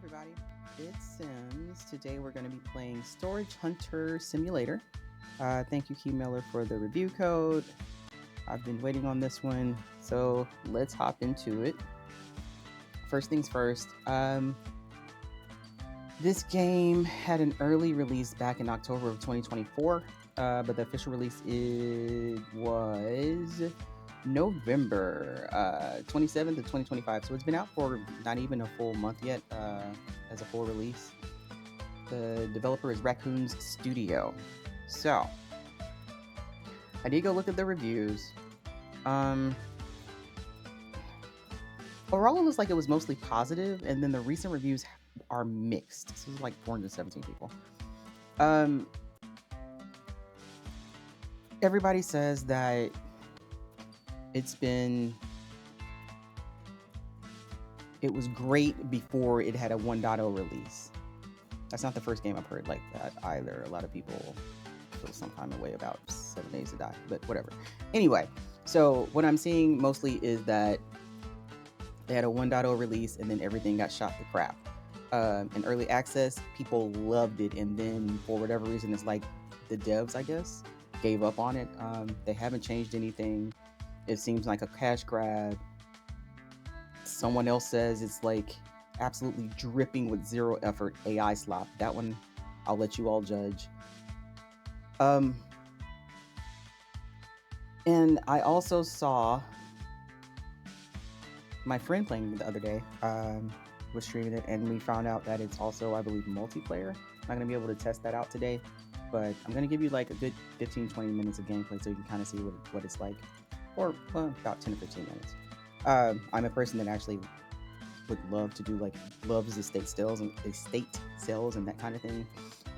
everybody. It's Sims. Today we're going to be playing Storage Hunter Simulator. Thank you, Key Miller, for the review code. I've been waiting on this one, so let's hop into it. First things first, this game had an early release back in October of 2024, but the official release was November 27th of 2025. So it's been out for not even a full month yet as a full release. The developer is Raccoon's Studio. So I did go look at the reviews. Overall, it looks like it was mostly positive, and then the recent reviews are mixed. This is like 417 people. Everybody says that it was great before it had a 1.0 release. That's not the first game I've heard like that either. A lot of people feel some kind of way about 7 Days to Die, but whatever. Anyway, so what I'm seeing mostly is that they had a 1.0 release and then everything got shot to crap. In early access, people loved it, and then for whatever reason, it's like the devs, I guess, gave up on it. They haven't changed anything. It seems like a cash grab. Someone else says it's like absolutely dripping with zero effort AI slop. That one, I'll let you all judge. And I also saw my friend playing the other day, was streaming it, and we found out that it's also, I believe, multiplayer. I'm not gonna be able to test that out today, but I'm gonna give you like a good 15-20 minutes of gameplay so you can kind of see what it's like, or about 10 to 15 minutes. I'm a person that actually would love to do like loves estate sales and that kind of thing.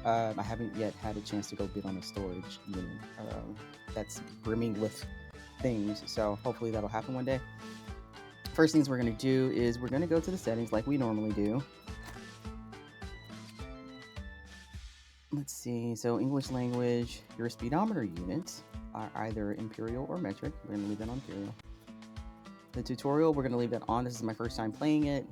I haven't yet had a chance to go bid on a storage unit that's brimming with things, so hopefully that'll happen one day. First things we're going to do is we're going to go to the settings like we normally do. Let's see. So English language, your speedometer units are either imperial or metric. We're going to leave that on imperial. The tutorial, we're going to leave that on. This is my first time playing it.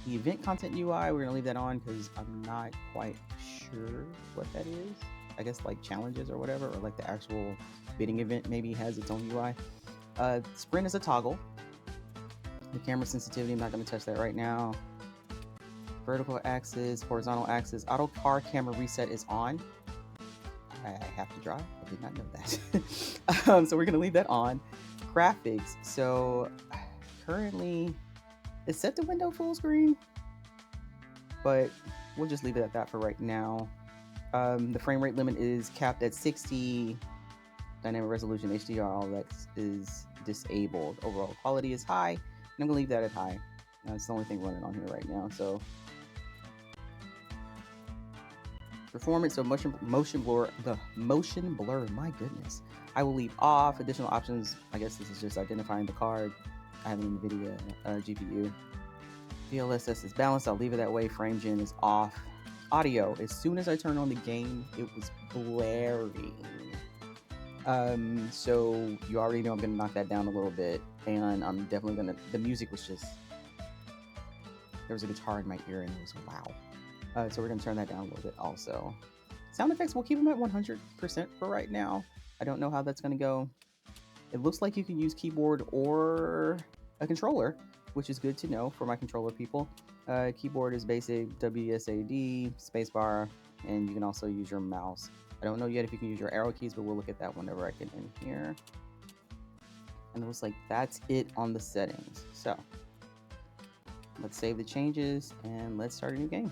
The event content UI, we're going to leave that on because I'm not quite sure what that is. I guess like challenges or whatever, or like the actual bidding event maybe has its own UI. Sprint is a toggle. The camera sensitivity, I'm not going to touch that right now. Vertical axis, horizontal axis, auto car camera reset is on. I have to drive. I did not know that. So we're going to leave that on. Graphics. So currently it's set to window full screen, but we'll just leave it at that for right now. The frame rate limit is capped at 60. Dynamic resolution, HDR, all that is disabled. Overall quality is high. I'm gonna leave that at high. That's the only thing running on here right now. So performance, so motion blur, my goodness. I will leave off. Additional options, I guess this is just identifying the card. I have an NVIDIA GPU. DLSS is balanced, I'll leave it that way. Frame gen is off. Audio, as soon as I turned on the game, it was blaring. So you already know I'm gonna knock that down a little bit, and I'm definitely gonna, the music was just, there was a guitar in my ear and it was wow. So we're gonna turn that down a little bit also. Sound effects, we'll keep them at 100% for right now. I don't know how that's gonna go. It looks like you can use keyboard or a controller, which is good to know for my controller people. Keyboard is basic, WSAD, spacebar, and you can also use your mouse. I don't know yet if you can use your arrow keys, but we'll look at that whenever I get in here. And it looks like that's it on the settings. So let's save the changes and let's start a new game.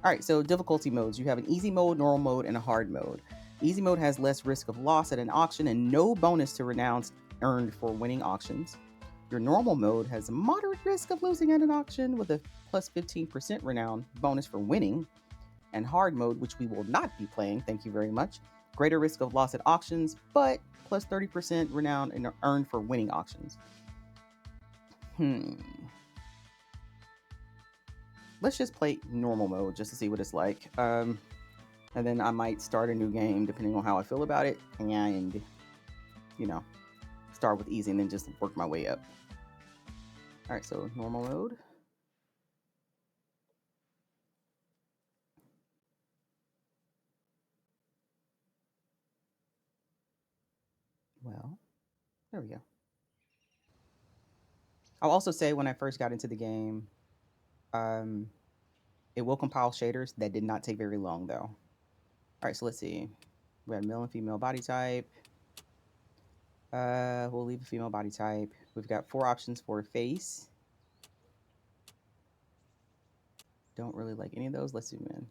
All right, so difficulty modes. You have an easy mode, normal mode, and a hard mode. Easy mode has less risk of loss at an auction and no bonus to renowns earned for winning auctions. Your normal mode has a moderate risk of losing at an auction with a plus 15% renown bonus for winning. And hard mode, which we will not be playing, thank you very much. Greater risk of loss at auctions, but plus 30% renown and earned for winning auctions. Let's just play normal mode just to see what it's like. And then I might start a new game depending on how I feel about it, and you know, start with easy and then just work my way up. All right, so normal mode. There we go. I'll also say when I first got into the game, um, it will compile shaders. That did not take very long though. All right, so let's see. We have male and female body type. We'll leave a female body type. We've got 4 options for face. Don't really like any of those. Let's zoom in.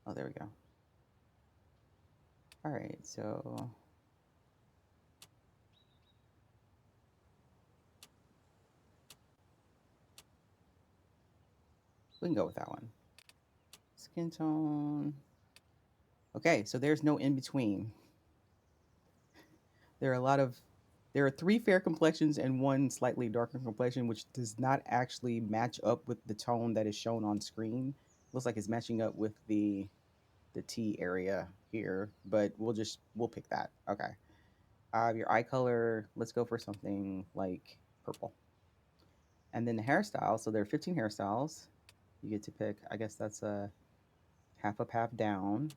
Oh, there we go. All right, so we can go with that one. Skin tone. Okay, so there's no in between. There are 3 fair complexions and 1 slightly darker complexion, which does not actually match up with the tone that is shown on screen. Looks like it's matching up with the T area here, but we'll pick that. Okay. Your eye color, let's go for something like purple. And then the hairstyle, so there are 15 hairstyles. You get to pick, I guess that's a half up, half down.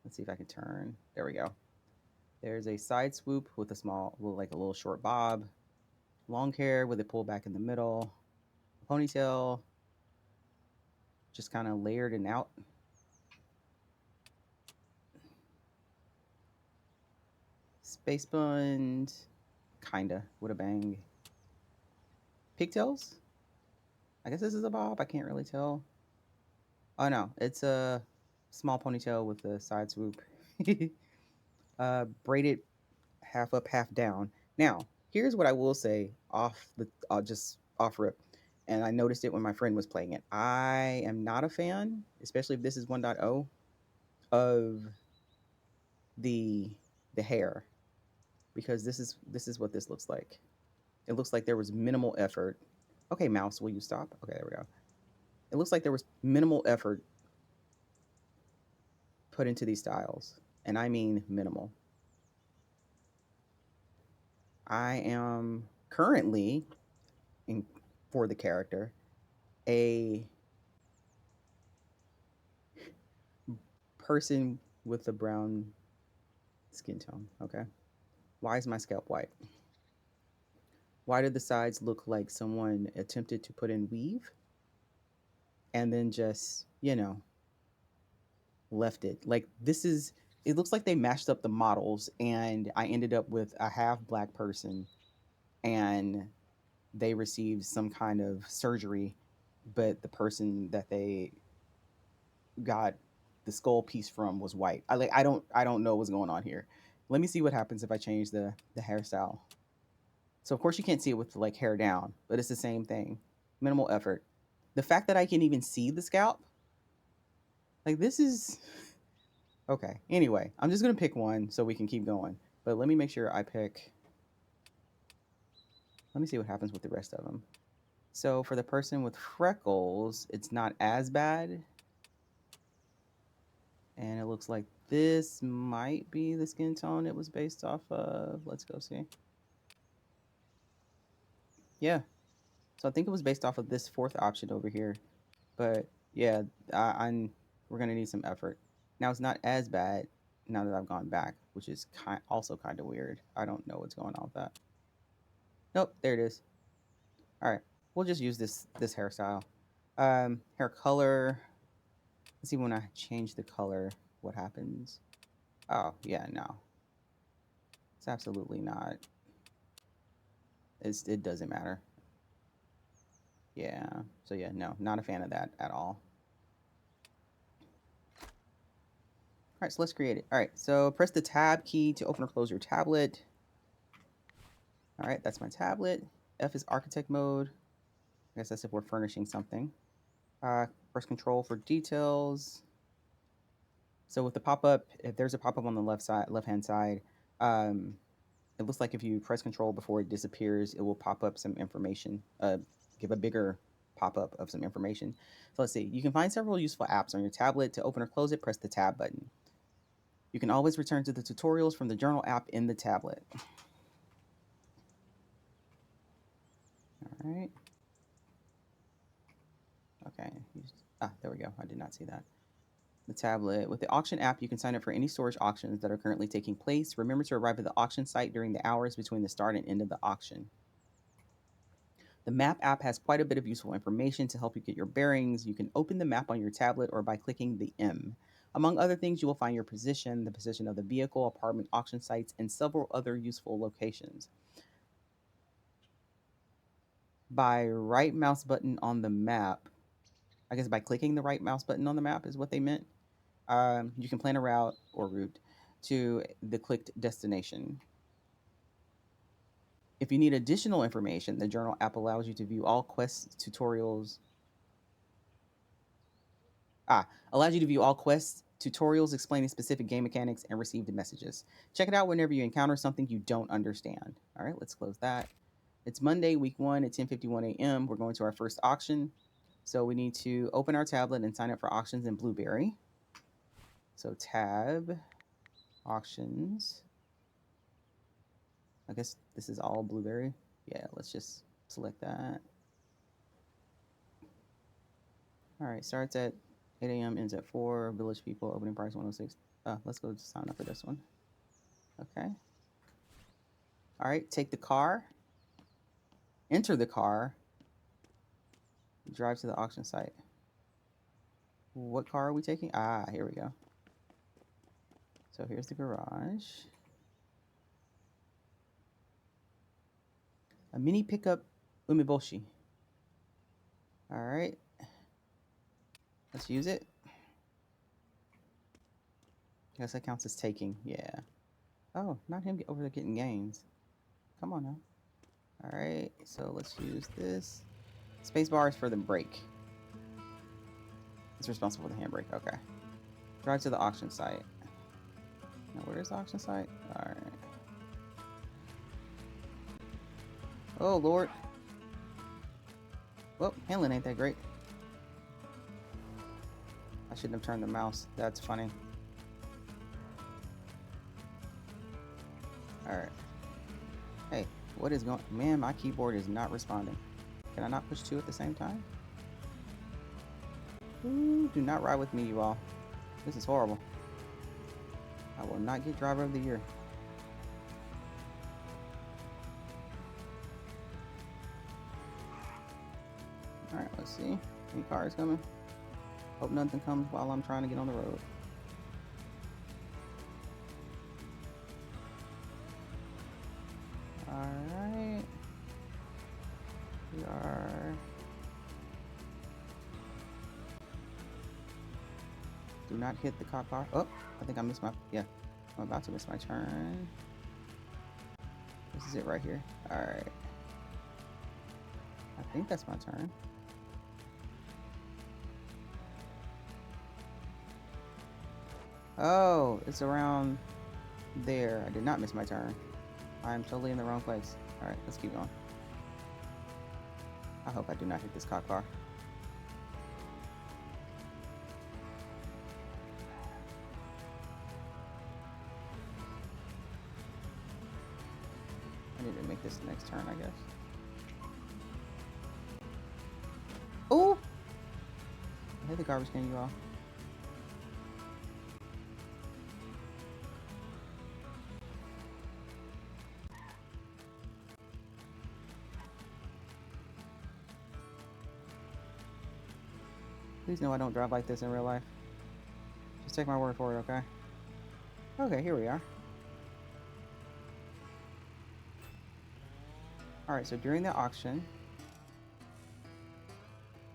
Let's see if I can turn. There we go. There's a side swoop with a small, like a little short bob. Long hair with it pulled back in the middle. Ponytail, just kind of layered and out. Space buns, kinda, with a bang. Pigtails? I guess this is a bob. I can't really tell. Oh no, it's a small ponytail with a side swoop. Braided half up, half down. Now, here's what I will say I'll just off rip. And I noticed it when my friend was playing it. I am not a fan, especially if this is 1.0, of the hair, because this is what this looks like. It looks like there was minimal effort. Okay, mouse, will you stop? Okay, there we go. It looks like there was minimal effort put into these styles, and I mean minimal. I am currently for the character a person with a brown skin tone. Okay. Why is my scalp white? Why did the sides look like someone attempted to put in weave and then just, left it? Like, it looks like they mashed up the models and I ended up with a half black person and they received some kind of surgery, but the person that they got the skull piece from was white. I don't know what's going on here. Let me see what happens if I change the hairstyle. So of course you can't see it with like hair down, but it's the same thing. Minimal effort. The fact that I can even see the scalp, like this is okay. Anyway, I'm just gonna pick one so we can keep going. But let me make sure I pick. Let me see what happens with the rest of them. So for the person with freckles, it's not as bad. And it looks like this might be the skin tone it was based off of. Let's go see. Yeah. So I think it was based off of this 4th option over here. But yeah, we're gonna need some effort. Now it's not as bad now that I've gone back, which is also kind of weird. I don't know what's going on with that. Nope, there it is. All right, we'll just use this hairstyle. Hair color. Let's see when I change the color, what happens. Oh yeah, no, it's absolutely not. It doesn't matter. Yeah. So yeah, no, not a fan of that at all. All right, so let's create it. All right, so press the tab key to open or close your tablet. All right, that's my tablet. F is architect mode. I guess that's if we're furnishing something. Press control for details. So with the pop-up, if there's a pop-up on the left-hand side, it looks like if you press control before it disappears, it will pop up some information, give a bigger pop-up of some information. So let's see, you can find several useful apps on your tablet. To open or close it, press the tab button. You can always return to the tutorials from the journal app in the tablet. All right. Okay. There we go. I did not see that. the tablet. With the auction app, you can sign up for any storage auctions that are currently taking place. Remember to arrive at the auction site during the hours between the start and end of the auction. The map app has quite a bit of useful information to help you get your bearings. You can open the map on your tablet or by clicking the M. Among other things, you will find your position, the position of the vehicle, apartment auction sites, and several other useful locations. By right mouse button on the map, I guess by clicking the right mouse button on the map is what they meant. You can plan a route or route to the clicked destination. If you need additional information, the journal app allows you to view all quest tutorials. Allows you to view all quests, tutorials explaining specific game mechanics, and received messages. Check it out whenever you encounter something you don't understand. All right, let's close that. It's Monday, week 1 at 10:51 a.m. We're going to our first auction. So we need to open our tablet and sign up for auctions in Blueberry. So tab, auctions. I guess this is all Blueberry. Yeah, let's just select that. All right, starts at 8 a.m., ends at 4. Village people, opening price 106. Let's go sign up for this one. Okay. All right, take the car, enter the car, drive to the auction site. What car are we taking? Here we go. So here's the garage. A mini pickup Umeboshi. All right. Let's use it. I guess that counts as taking. Yeah. Oh, not him over there getting gains. Come on now. All right. So let's use this. Spacebar is for the brake. It's responsible for the handbrake. Okay. Drive to the auction site. Now, where's the auction site? All right. Oh, Lord. Well, handling ain't that great. I shouldn't have turned the mouse. That's funny. Alright. Hey, what is going... Man, my keyboard is not responding. Can I not push 2 at the same time? Ooh, do not ride with me, you all. This is horrible. I will not get driver of the year. Alright, let's see. Any cars coming? Hope nothing comes while I'm trying to get on the road. Alright. We are... Do not hit the cop car. Oh, I think I missed my... Yeah, I'm about to miss my turn. This is it right here. Alright. I think that's my turn. Oh, it's around there. I did not miss my turn. I'm totally in the wrong place. Alright, let's keep going. I hope I do not hit this cop car. I need to make this next turn, I guess. Oh! I hit the garbage can, you all. Please know I don't drive like this in real life. Just take my word for it, okay? Okay, here we are. Alright, so during the auction,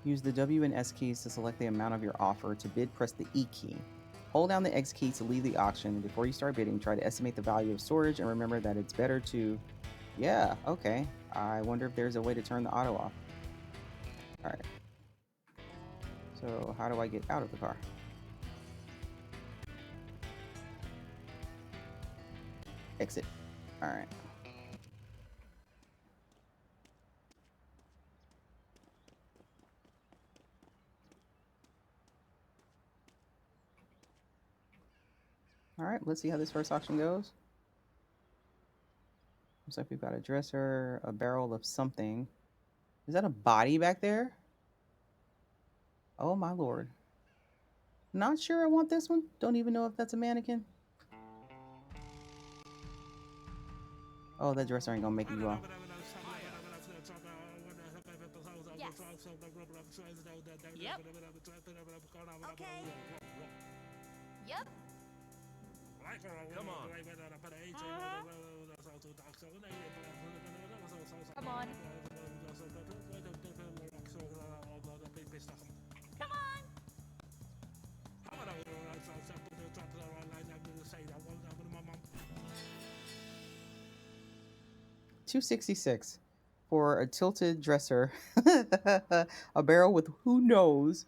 use the W and S keys to select the amount of your offer. To bid, press the E key. Hold down the X key to leave the auction. Before you start bidding, try to estimate the value of storage and remember that it's better to... Yeah, okay. I wonder if there's a way to turn the auto off. Alright. So how do I get out of the car? Exit. Alright. Alright, let's see how this first auction goes. Looks like we've got a dresser, a barrel of something. Is that a body back there? Oh my lord. Not sure I want this one. Don't even know if that's a mannequin. Oh, that dresser ain't gonna make you off. Yes. Yep. Okay. Yep. Come on. Come on. Come on. 266 for a tilted dresser, a barrel with who knows,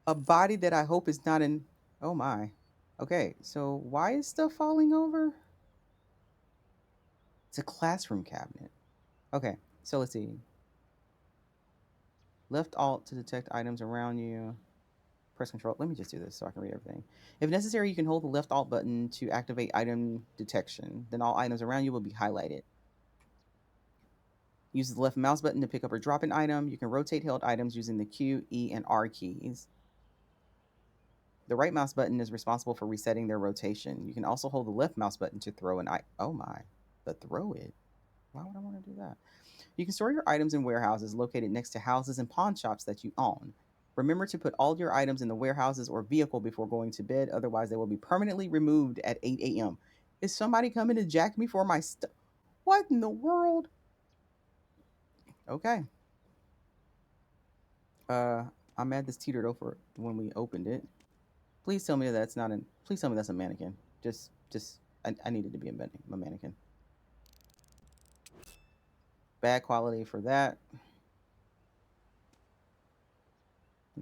a body that I hope is not in. Oh my. Okay, so why is stuff falling over? It's a classroom cabinet. Okay, so let's see. Left Alt to detect items around you. Press Control. Let me just do this so I can read everything. If necessary, you can hold the left Alt button to activate item detection. Then all items around you will be highlighted. Use the left mouse button to pick up or drop an item. You can rotate held items using the Q, E, and R keys. The right mouse button is responsible for resetting their rotation. You can also hold the left mouse button to throw an item. Oh my, but throw it? Why would I want to do that? You can store your items in warehouses located next to houses and pawn shops that you own. Remember to put all your items in the warehouses or vehicle before going to bed, otherwise, they will be permanently removed at 8 a.m. Is somebody coming to jack me for my stuff? What in the world? Okay. Uh, I'm mad this teetered over when we opened it. Please tell me that's not an. Please tell me that's a mannequin. I needed to be a mannequin. Bad quality for that.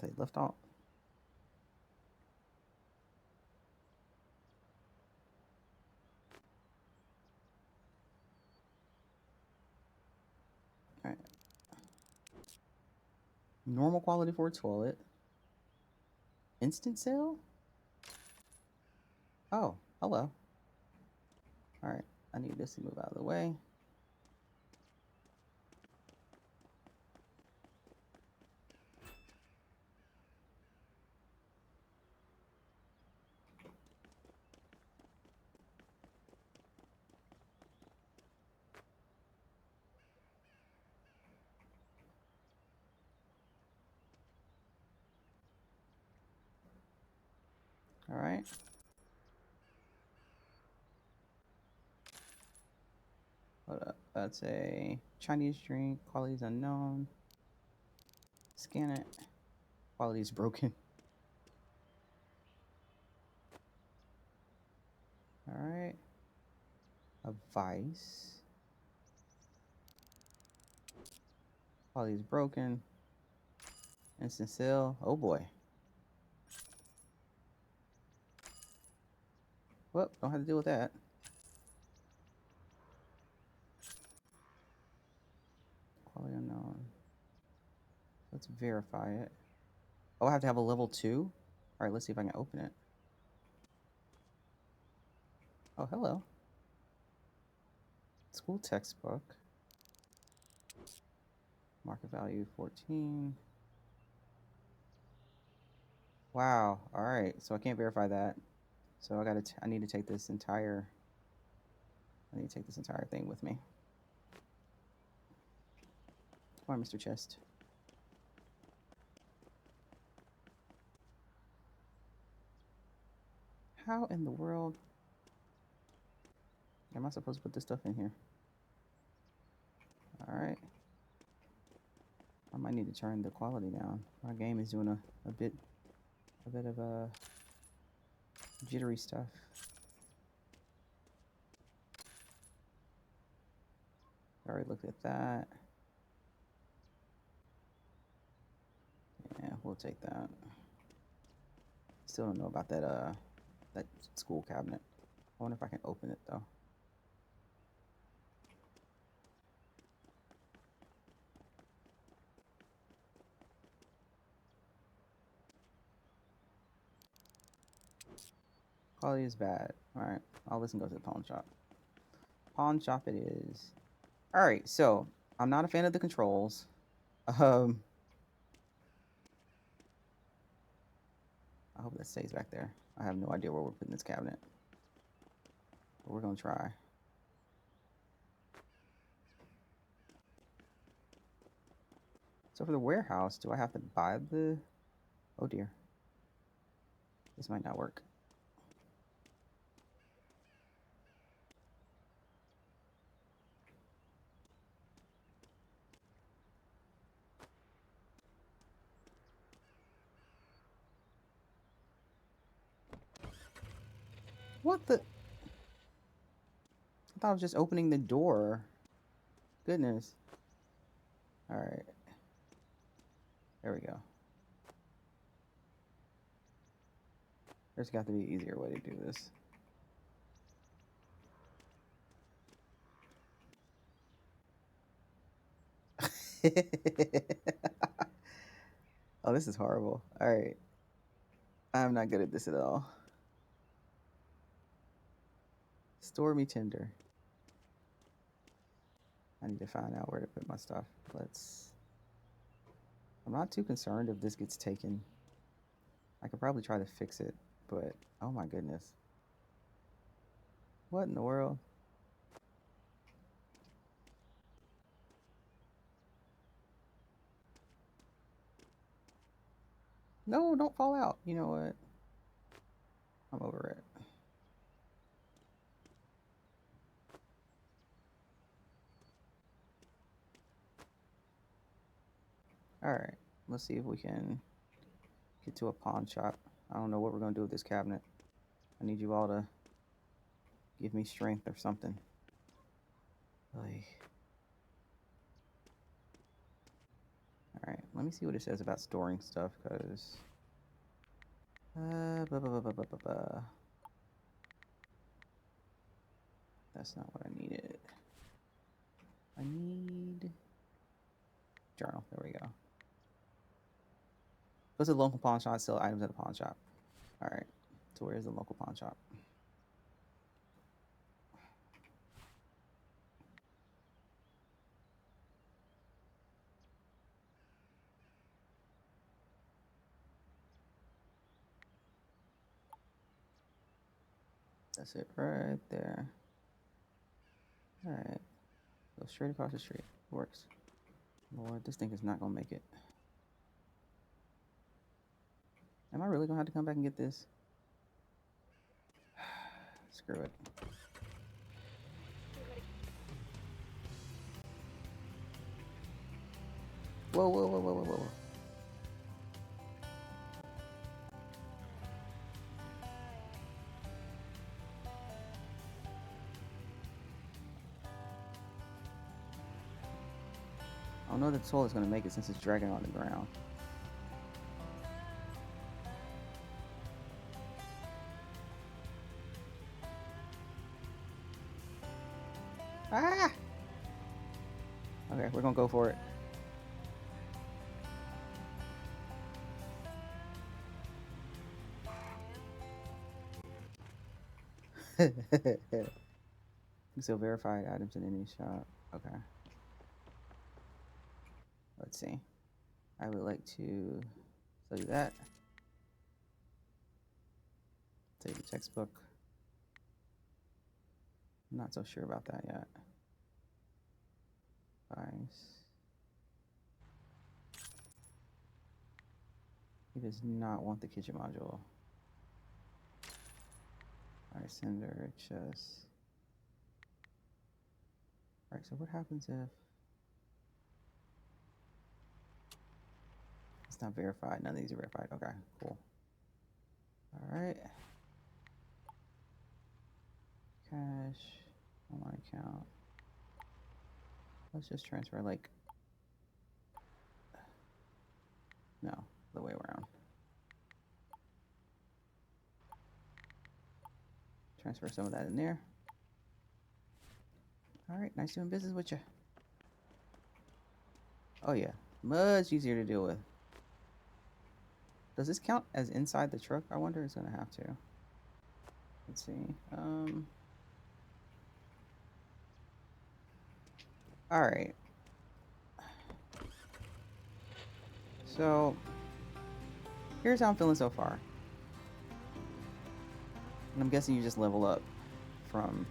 They left off. All right. Normal quality for a toilet. Instant sale? Oh, hello. All right. I need this to move out of the way. All right. Hold up. That's a Chinese drink. Quality is unknown. Scan it. Quality is broken. All right. A vice. Quality is broken. Instant sale. Oh boy. Well, don't have to deal with that. Quality unknown. Let's verify it. Oh, I have to have a level 2? All right, let's see if I can open it. Oh, hello. School textbook. Market value 14. Wow. All right. So I can't verify that. So I need to take this entire thing with me. Come on, Mr. Chest. How in the world am I supposed to put this stuff in here? All right. I might need to turn the quality down. My game is doing a bit of jittery stuff. Already looked at that. Yeah, we'll take that. Still don't know about that school cabinet. I wonder if I can open it though. Quality is bad. All right, I'll listen. Go to the pawn shop. Pawn shop it is. All right, so I'm not a fan of the controls. Um, I hope that stays back there. I have no idea where we're putting this cabinet. But we're gonna try. So for the warehouse, do I have to buy the... Oh dear. This might not work. What the... I thought I was just opening the door. Goodness. Alright. There we go. There's got to be an easier way to do this. Oh, this is horrible. Alright. I'm not good at this at all. Store me tinder. I need to find out where to put my stuff. I'm not too concerned if this gets taken. I could probably try to fix it, but oh my goodness. What in the world? No, don't fall out. You know what? I'm over it. Alright, let's see if we can get to a pawn shop. I don't know what we're going to do with this cabinet. I need you all to give me strength or something. Alright, let me see what it says about storing stuff, because... That's not what I needed. I need... Journal, there we go. What's a local pawn shop? Sell items at a pawn shop. Alright, so where is the local pawn shop? That's it right there. Alright. Go straight across the street. Works. Lord, this thing is not gonna make it. Am I really gonna have to come back and get this? Screw it. Whoa, whoa, whoa, whoa, whoa, whoa. I don't know that the toilet's gonna make it since it's dragging on the ground. Ah! Okay, we're gonna go for it. You still verified items in any shop. Okay. Let's see. I would like to study that. Take the textbook. I'm not so sure about that yet. Nice. He does not want the kitchen module. Alright, cinder, chest. Alright, so what happens if it's not verified? None of these are verified. Okay, cool. Alright. Cash. Online account. Let's just transfer like... No, the way around. Transfer some of that in there. Alright, nice doing business with you. Oh yeah, much easier to deal with. Does this count as inside the truck? I wonder it's gonna have to. Let's see. Alright. So, here's how I'm feeling so far. And I'm guessing you just level up from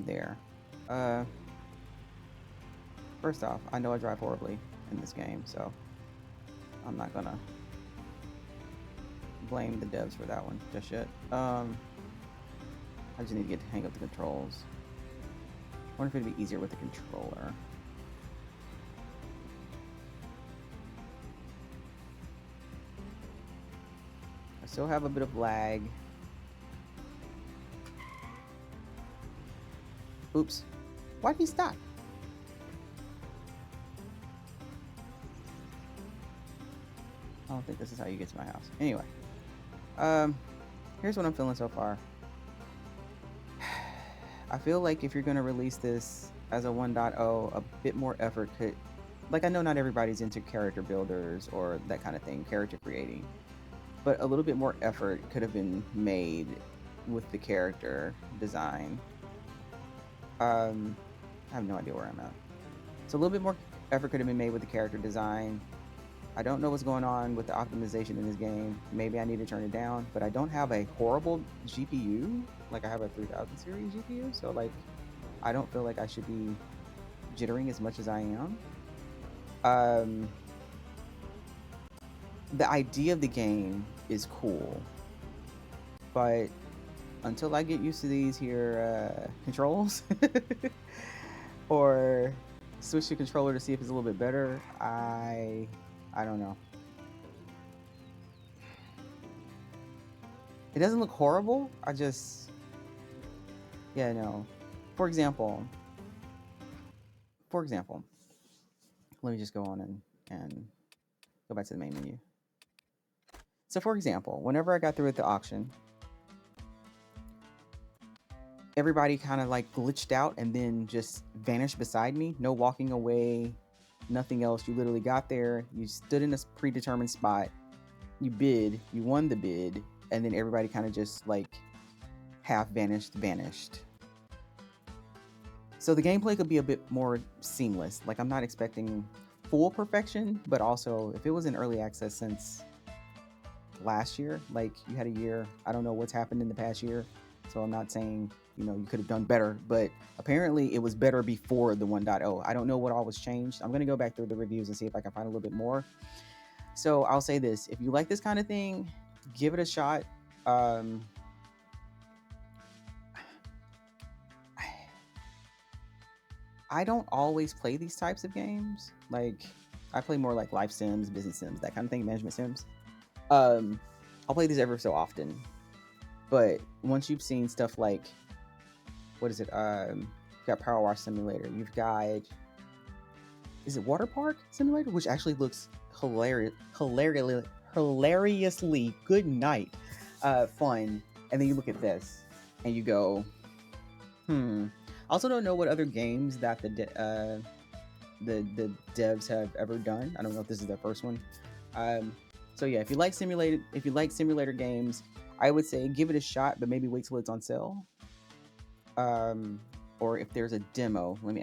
there. First off, I know I drive horribly in this game, so I'm not gonna blame the devs for that one just yet. I just need to get the hang of the controls. I wonder if it'd be easier with the controller. I still have a bit of lag. Oops. Why'd he stop? I don't think this is how you get to my house. Anyway. Here's what I'm feeling so far. I feel like if you're going to release this as a 1.0, a bit more effort could... Like, I know not everybody's into character builders or that kind of thing, character creating. But a little bit more effort could have been made with the character design. I have no idea where I'm at. So a little bit more effort could have been made with the character design. I don't know what's going on with the optimization in this game. Maybe I need to turn it down, but I don't have a horrible GPU. Like, I have a 3000 series GPU, so like, I don't feel like I should be jittering as much as I am. The idea of the game is cool, but until I get used to these here controls or switch the controller to see if it's a little bit better, I don't know. It doesn't look horrible. Yeah, no. For example, let me just go on and go back to the main menu. So for example, whenever I got through with the auction, everybody kind of like glitched out and then just vanished beside me. No walking away, nothing else. You literally got there, you stood in a predetermined spot, you bid, you won the bid, and then everybody kind of just like half vanished. So the gameplay could be a bit more seamless. Like, I'm not expecting full perfection, but also if it was in early access since last year, like you had a year, I don't know what's happened in the past year, so I'm not saying, you know, you could have done better, but apparently it was better before the 1.0. I don't know what all was changed. I'm going to go back through the reviews and see if I can find a little bit more. So I'll say this, if you like this kind of thing, give it a shot. I don't always play these types of games. Like, I play more like life sims, business sims, that kind of thing, management sims. I'll play these ever so often. But once you've seen stuff like, what is it? You've got Power Wash Simulator. You've got, is it Water Park Simulator? Which actually looks hilariously good night, fun. And then you look at this and you go, I also don't know what other games that the devs have ever done. I don't know if this is their first one. So yeah, if you like simulator games, I would say give it a shot, but maybe wait till it's on sale. Or if there's a demo, let me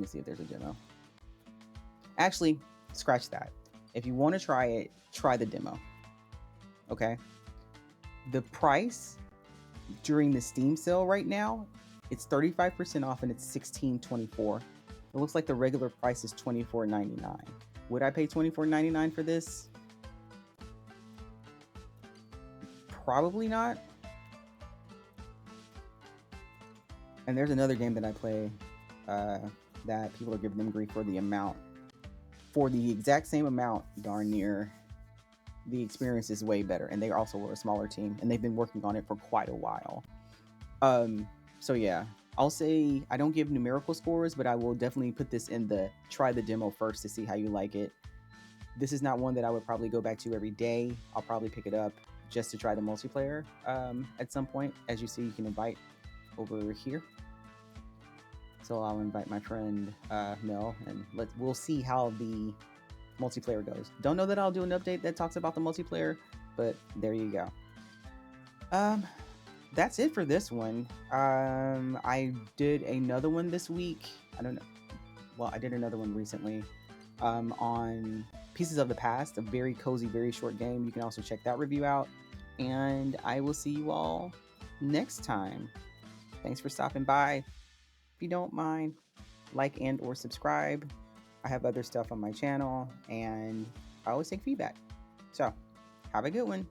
see if there's a demo. Actually, scratch that. If you want to try it, try the demo. Okay? The price during the Steam sale right now, it's 35% off and it's $16.24. It looks like the regular price is $24.99. Would I pay $24.99 for this? Probably not. And there's another game that I play that people are giving them grief for the amount. For the exact same amount, darn near, the experience is way better. And they also were a smaller team, and they've been working on it for quite a while. So yeah, I'll say I don't give numerical scores, but I will definitely put this in the try the demo first to see how you like it. This is not one that I would probably go back to every day. I'll probably pick it up just to try the multiplayer at some point. As you see, you can invite over here. So I'll invite my friend Mel, and we'll see how the multiplayer goes. Don't know that I'll do an update that talks about the multiplayer, but there you go. That's it for this one. I did another one this week. I don't know. Well, I did another one recently on Pieces of the Past, a very cozy, very short game. You can also check that review out. And I will see you all next time. Thanks for stopping by. If you don't mind, like and or subscribe. I have other stuff on my channel and I always take feedback. So have a good one.